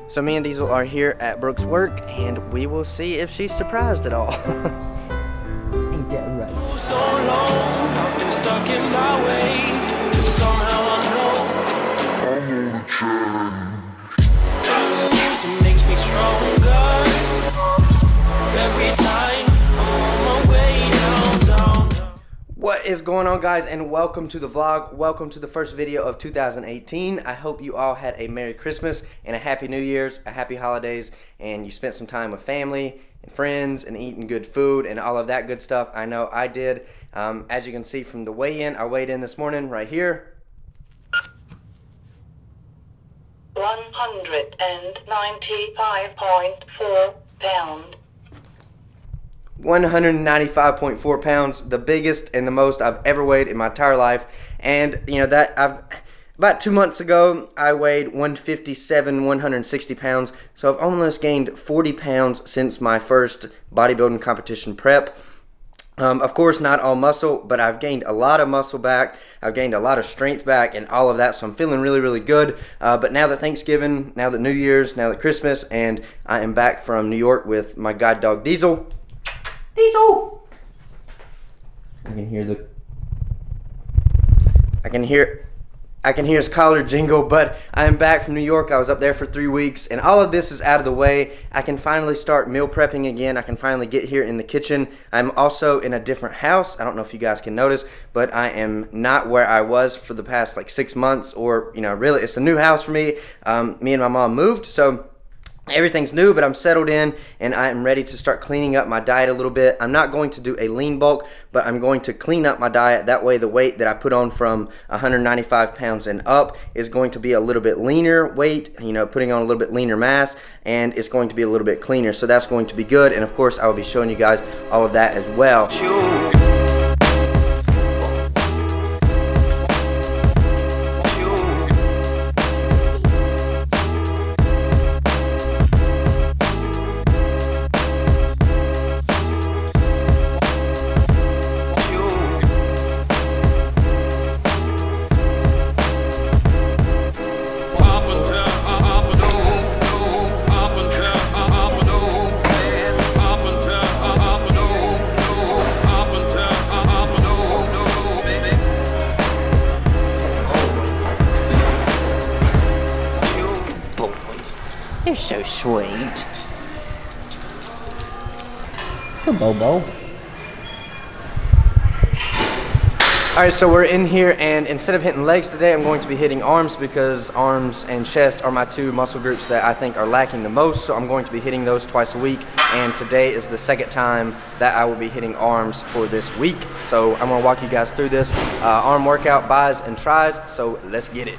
So me and Diesel are here at Brooke's work, and we will see if she's surprised at all. Ain't that right? So long, I've been stuck in my ways, but somehow I know it makes me stronger. Every time I'm on my way down. What is going on, guys, and welcome to the vlog. Welcome to the first video of 2018. I hope you all had a Merry Christmas and a Happy New Year's, a Happy Holidays, and you spent some time with family and friends and eating good food and all of that good stuff. I know I did. As you can see from the weigh-in, I weighed in this morning right here. 195.4 pound. 195.4 pounds, the biggest and the most I've ever weighed in my entire life. And you know that about 2 months ago I weighed 160 pounds, so I've almost gained 40 pounds since my first bodybuilding competition prep. Of course, not all muscle, but I've gained a lot of muscle back. I've gained a lot of strength back and all of that, so I'm feeling really, really good. But now that Thanksgiving, now that New Year's, now that Christmas, and I am back from New York with my guide dog Diesel. Diesel! I can hear his collar jingle, but I am back from New York. I was up there for 3 weeks, and all of this is out of the way. I can finally start meal prepping again. I can finally get here in the kitchen. I'm also in a different house. I don't know if you guys can notice, but I am not where I was for the past like 6 months, or really, it's a new house for me. Me and my mom moved, so everything's new, but I'm settled in and I am ready to start cleaning up my diet a little bit. I'm not going to do a lean bulk, but I'm going to clean up my diet. That way the weight that I put on from 195 pounds and up is going to be a little bit leaner weight, putting on a little bit leaner mass, and it's going to be a little bit cleaner. So that's going to be good. And of course, I will be showing you guys all of that as well. You're so sweet. Good Bobo. Alright, so we're in here, and instead of hitting legs today, I'm going to be hitting arms, because arms and chest are my two muscle groups that I think are lacking the most. So I'm going to be hitting those twice a week, and today is the second time that I will be hitting arms for this week. So I'm going to walk you guys through this arm workout, bis and tris, so let's get it.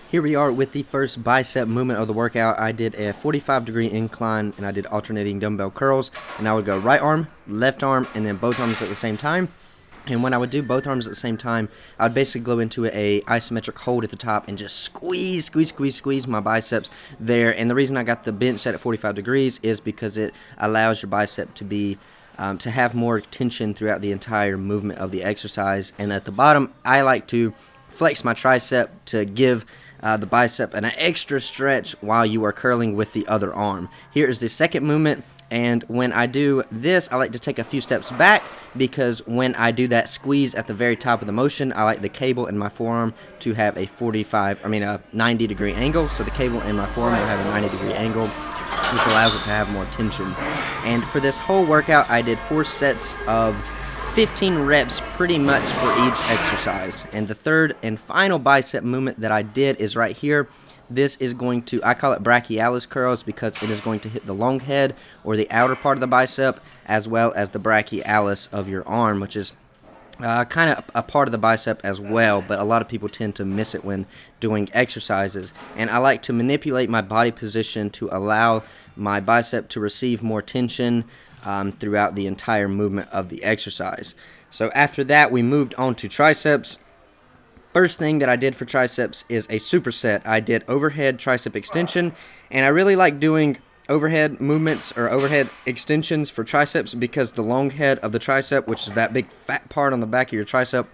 Here we are with the first bicep movement of the workout. I did a 45-degree incline, and I did alternating dumbbell curls, and I would go right arm, left arm, and then both arms at the same time. And when I would do both arms at the same time, I would basically go into a isometric hold at the top and just squeeze my biceps there. And the reason I got the bench set at 45 degrees is because it allows your bicep to be to have more tension throughout the entire movement of the exercise. And at the bottom, I like to flex my tricep to give the bicep an extra stretch while you are curling with the other arm. Here is the second movement, and when I do this, I like to take a few steps back, because when I do that squeeze at the very top of the motion, I like the cable in my forearm to have a 90-degree angle. So the cable in my forearm will have a 90-degree angle, which allows it to have more tension. And for this whole workout, I did 4 sets of 15 reps pretty much for each exercise. And the third and final bicep movement that I did is right here. This is going to, I call it brachialis curls, because it is going to hit the long head, or the outer part of the bicep, as well as the brachialis of your arm, which is kind of a part of the bicep as well, but a lot of people tend to miss it when doing exercises. And I like to manipulate my body position to allow my bicep to receive more tension throughout the entire movement of the exercise. So after that, we moved on to triceps. First thing that I did for triceps is a superset. I did overhead tricep extension, and I really like doing overhead movements or overhead extensions for triceps, because the long head of the tricep, which is that big fat part on the back of your tricep,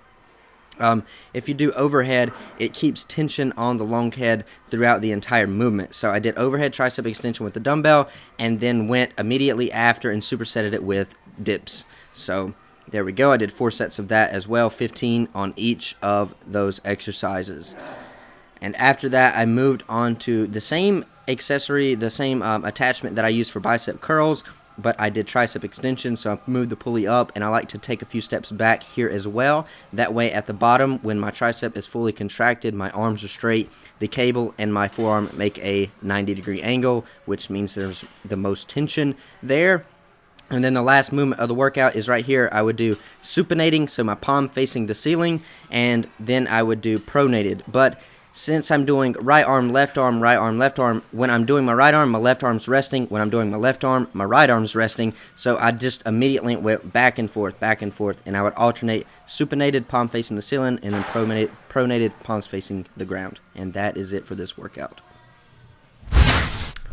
If you do overhead, it keeps tension on the long head throughout the entire movement. So I did overhead tricep extension with the dumbbell, and then went immediately after and supersetted it with dips. So there we go. I did 4 sets of that as well, 15 on each of those exercises. And after that, I moved on to the same accessory, the same attachment that I used for bicep curls, but I did tricep extension, so I moved the pulley up, and I like to take a few steps back here as well. That way at the bottom, when my tricep is fully contracted, my arms are straight, the cable and my forearm make a 90-degree angle, which means there's the most tension there. And then the last movement of the workout is right here. I would do supinating, so my palm facing the ceiling, and then I would do pronated. But since I'm doing right arm, left arm, right arm, left arm, when I'm doing my right arm, my left arm's resting. When I'm doing my left arm, my right arm's resting. So I just immediately went back and forth, and I would alternate supinated, palm facing the ceiling, and then pronated, palms facing the ground. And that is it for this workout.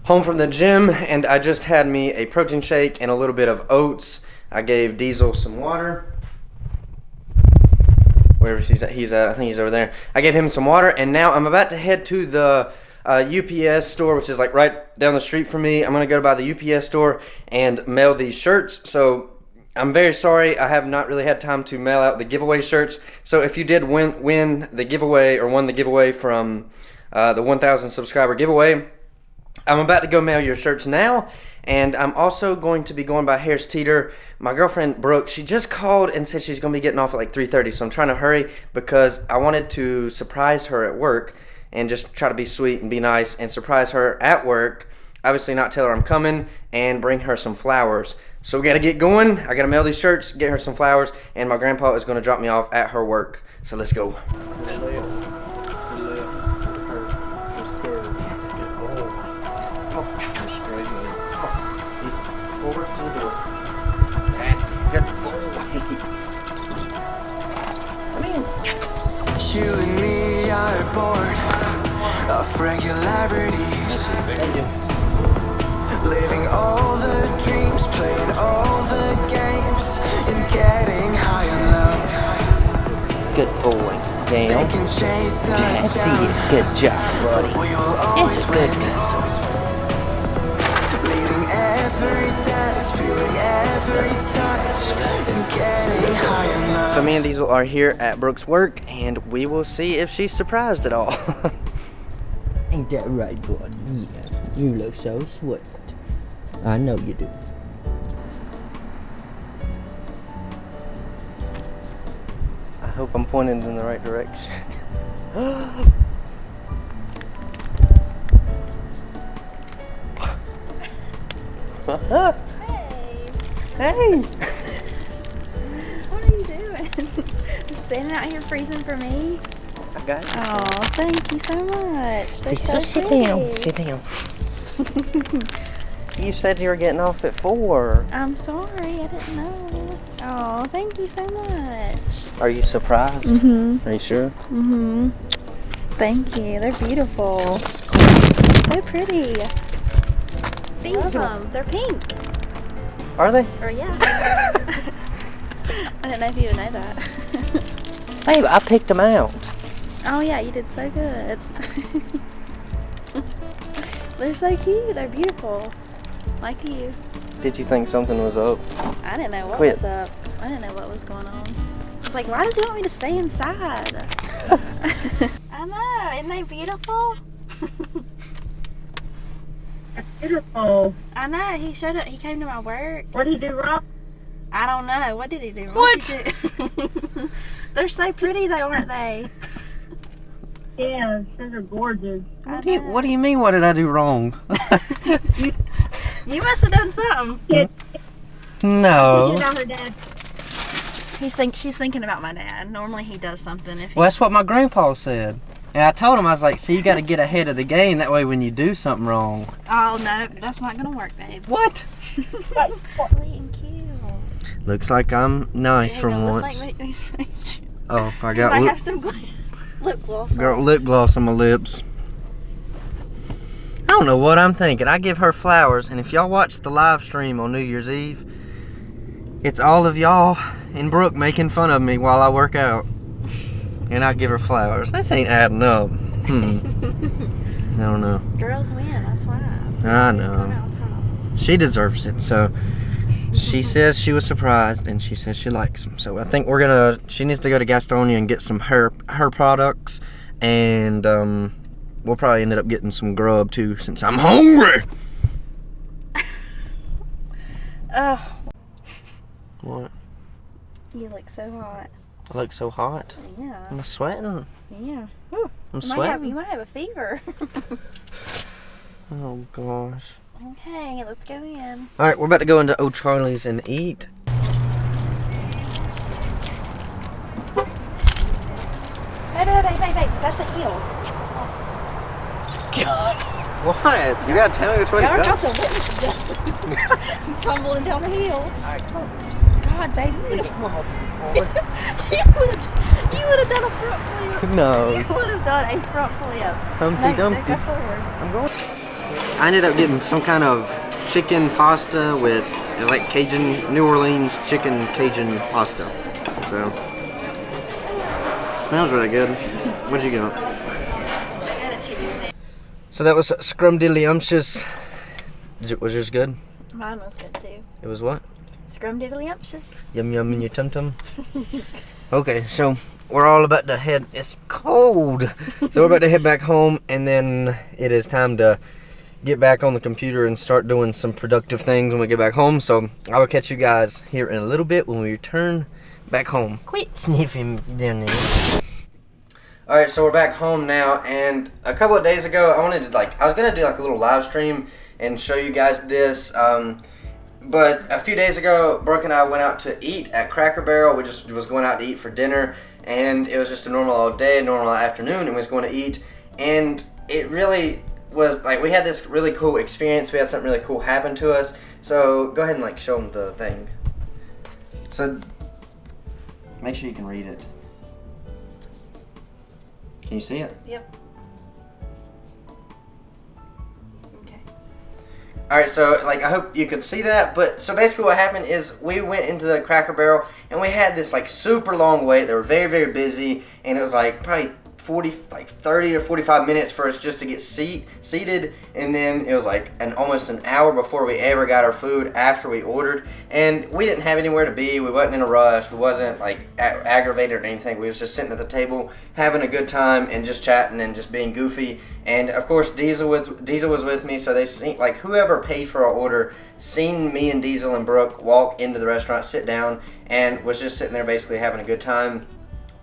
Home from the gym, and I just had me a protein shake and a little bit of oats. I gave Diesel some water. Wherever he's at, I think he's over there. I gave him some water, and now I'm about to head to the UPS store, which is like right down the street from me. I'm going to go by the UPS store and mail these shirts. So I'm very sorry, I have not really had time to mail out the giveaway shirts. So if you did win the giveaway, or won the giveaway from the 1,000 subscriber giveaway, I'm about to go mail your shirts now. And I'm also going to be going by Harris Teeter. My girlfriend Brooke, she just called and said she's going to be getting off at like 3:30. So I'm trying to hurry because I wanted to surprise her at work and just try to be sweet and be nice and surprise her at work. Obviously not tell her I'm coming, and bring her some flowers. So we got to get going. I got to mail these shirts, get her some flowers, and my grandpa is going to drop me off at her work. So let's go. Forward to the door. That's good boy. Come in. You and me are bored of regularities. Living all the dreams, playing all the games, and getting high on love. Good boy. They Down. can chase us That's down, it. Good job, buddy. but we will That's always a good win. Diesel. Leading every dance, feeling every touch, and getting high on love. So me and Diesel are here at Brooke's work, and we will see if she's surprised at all. Ain't that right, buddy? Yeah. You look so sweet. I know you do. I hope I'm pointing in the right direction. Hey, what are you doing? Standing out here freezing for me? I got you. Oh, thank you so much. They're so sit pretty. down. Sit down. You said you were getting off at 4. I'm sorry, I didn't know. Oh, thank you so much. Are you surprised? Mm-hmm. Are you sure? Mm-hmm. Thank you. They're beautiful. So pretty. Love them. They're pink. Are they? Or yeah. I didn't know if you would know that. Babe, I picked them out. Oh yeah, you did so good. They're so cute. They're beautiful. Like you. Did you think something was up? I didn't know what Quit. was up. I didn't know what was going on. I was like, why does he want me to stay inside? I know. Isn't they beautiful? Beautiful. I know. He showed up. He came to my work. What did he do wrong? I don't know. What did he do? What? Did he do? They're so pretty though, aren't they? Yeah, those are gorgeous. What do you mean, what did I do wrong? You must have done something. No. Get on her dad. She's thinking about my dad. Normally he does something if he... Well, that's what my grandpa said. And I told him, I was like, see, you got to get ahead of the game. That way when you do something wrong. Oh no, that's not gonna work, babe. What? Sweet and cute. Looks like I'm nice for once. Oh, I I got have some lip gloss. on. lip gloss on my lips. I don't know what I'm thinking. I give her flowers, and if y'all watch the live stream on New Year's Eve, it's all of y'all and Brooke making fun of me while I work out. and I give her flowers. This ain't adding up. I don't know. Girls win, that's why. I Always come know. out top. She deserves it. So she says she was surprised, and she says she likes them. So I think she needs to go to Gastonia and get some her products, and we'll probably end up getting some grub too, since I'm hungry. Oh, What? you look so hot. I look so hot. Yeah. I'm sweating. Yeah. Whew. I'm You sweating. might have a fever. Oh gosh. Okay, let's go in. All right, we're about to go into O'Charlie's and eat. Hey, that's a hill. What? You gotta tell me which way to Y'all go. got the witness tumbling down the hill. God, baby, you would have done a front flip. No. You would have done a front flip. Humpty No, Dumpty. Go forward. I'm going. I ended up getting some kind of chicken pasta with like Cajun, New Orleans chicken Cajun pasta. So, it smells really good. What'd you get? So that was scrumdiddlyumptious. Was yours good? Mine was good too. It was what? Scrumdiddlyumptious. Yum yum in your tum tum. Okay, so we're all about to head. It's cold, so we're about to head back home, and then it is time to get back on the computer and start doing some productive things when we get back home. So I will catch you guys here in a little bit when we return back home. Quit sniffing down there. All right, so we're back home now, and a couple of days ago, I was gonna do like a little live stream and show you guys this. But a few days ago, Brooke and I went out to eat at Cracker Barrel. We just was going out to eat for dinner, and it was just a normal old day, normal afternoon, and we was going to eat, and it really was like we had this really cool experience. We had something really cool happen to us. So go ahead and like show them the thing. So make sure you can read it. Can you see it? Yep. Okay. Alright, so like I hope you could see that, but so basically what happened is we went into the Cracker Barrel and we had this like super long wait. They were very, very busy, and it was like probably 30 or 45 minutes for us just to get seated, and then it was like almost an hour before we ever got our food after we ordered, and we didn't have anywhere to be. We wasn't in a rush. We wasn't like aggravated or anything. We was just sitting at the table having a good time and just chatting and just being goofy. And of course Diesel was with me, so they seen, like whoever paid for our order seen me and Diesel and Brooke walk into the restaurant, sit down, and was just sitting there basically having a good time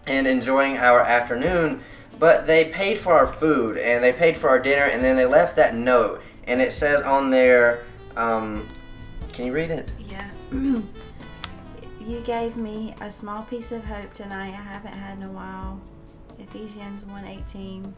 and enjoying our afternoon. But they paid for our food and they paid for our dinner, and then they left that note, and it says on there, can you read it? Yeah. You gave me a small piece of hope tonight I haven't had in a while. Ephesians 1:18.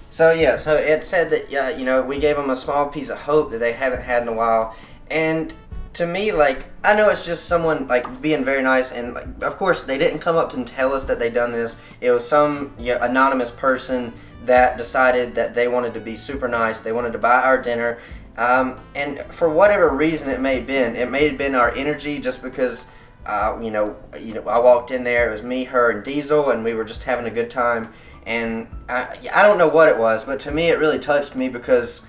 So yeah, so it said that we gave them a small piece of hope that they haven't had in a while, and to me, like, I know it's just someone like being very nice, and like, of course they didn't come up and tell us that they done this. It was some anonymous person that decided that they wanted to be super nice. They wanted to buy our dinner, and for whatever reason it may have been our energy, just because I walked in there. It was me, her, and Diesel, and we were just having a good time. And I don't know what it was, but to me it really touched me, because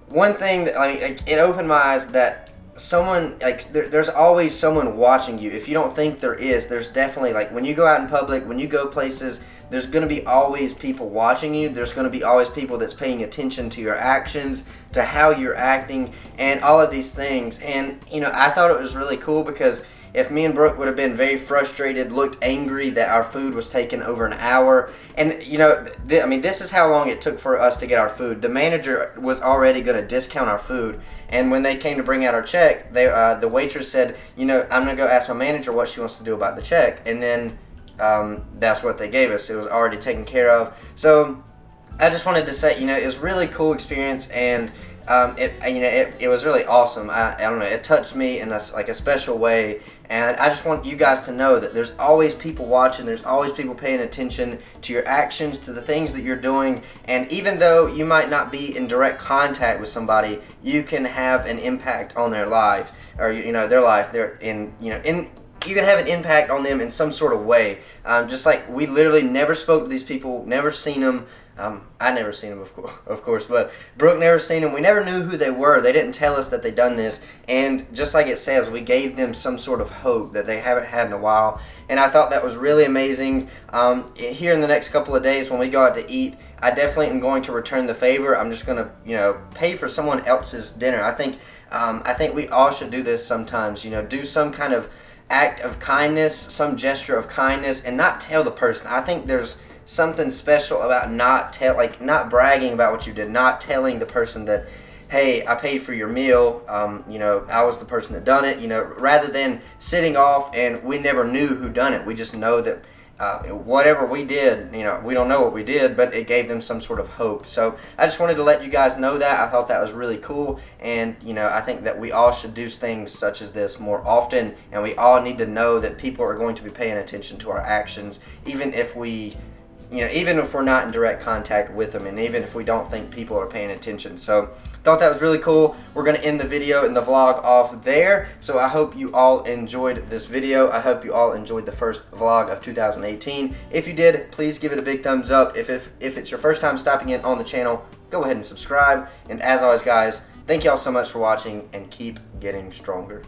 one thing that it opened my eyes that someone there's always someone watching you. If you don't think there is, there's definitely, like, when you go out in public, when you go places, there's going to be always people watching you. There's going to be always people that's paying attention to your actions, to how you're acting, and all of these things. And I thought it was really cool, because if me and Brooke would have been very frustrated, looked angry that our food was taking over an hour, and this is how long it took for us to get our food. The manager was already going to discount our food, and when they came to bring out our check, the waitress said, I'm going to go ask my manager what she wants to do about the check, and then that's what they gave us. It was already taken care of. So I just wanted to say, it was a really cool experience, and it was really awesome. I don't know, it touched me in a special way, and I just want you guys to know that there's always people watching, there's always people paying attention to your actions, to the things that you're doing, and even though you might not be in direct contact with somebody, you can have an impact on their life, or their life. They're in you can have an impact on them in some sort of way. Just like we literally never spoke to these people, never seen them. I never seen them, of course, but Brooke never seen them. We never knew who they were. They didn't tell us that they done this, and just like it says, we gave them some sort of hope that they haven't had in a while, and I thought that was really amazing. Here in the next couple of days when we go out to eat, I definitely am going to return the favor. I'm just going to, pay for someone else's dinner. I think we all should do this sometimes, do some kind of act of kindness, some gesture of kindness, and not tell the person. I think there's something special about not bragging about what you did, not telling the person that, hey, I paid for your meal, I was the person that done it, rather than sitting off and we never knew who done it. We just know that whatever we did, we don't know what we did, but it gave them some sort of hope. So I just wanted to let you guys know that. I thought that was really cool, and I think that we all should do things such as this more often, and we all need to know that people are going to be paying attention to our actions, even if we even if we're not in direct contact with them, and even if we don't think people are paying attention. So thought that was really cool. We're going to end the video and the vlog off there. So I hope you all enjoyed this video. I hope you all enjoyed the first vlog of 2018. If you did, please give it a big thumbs up. If it's your first time stopping in on the channel, go ahead and subscribe. And as always, guys, thank you all so much for watching, and keep getting stronger.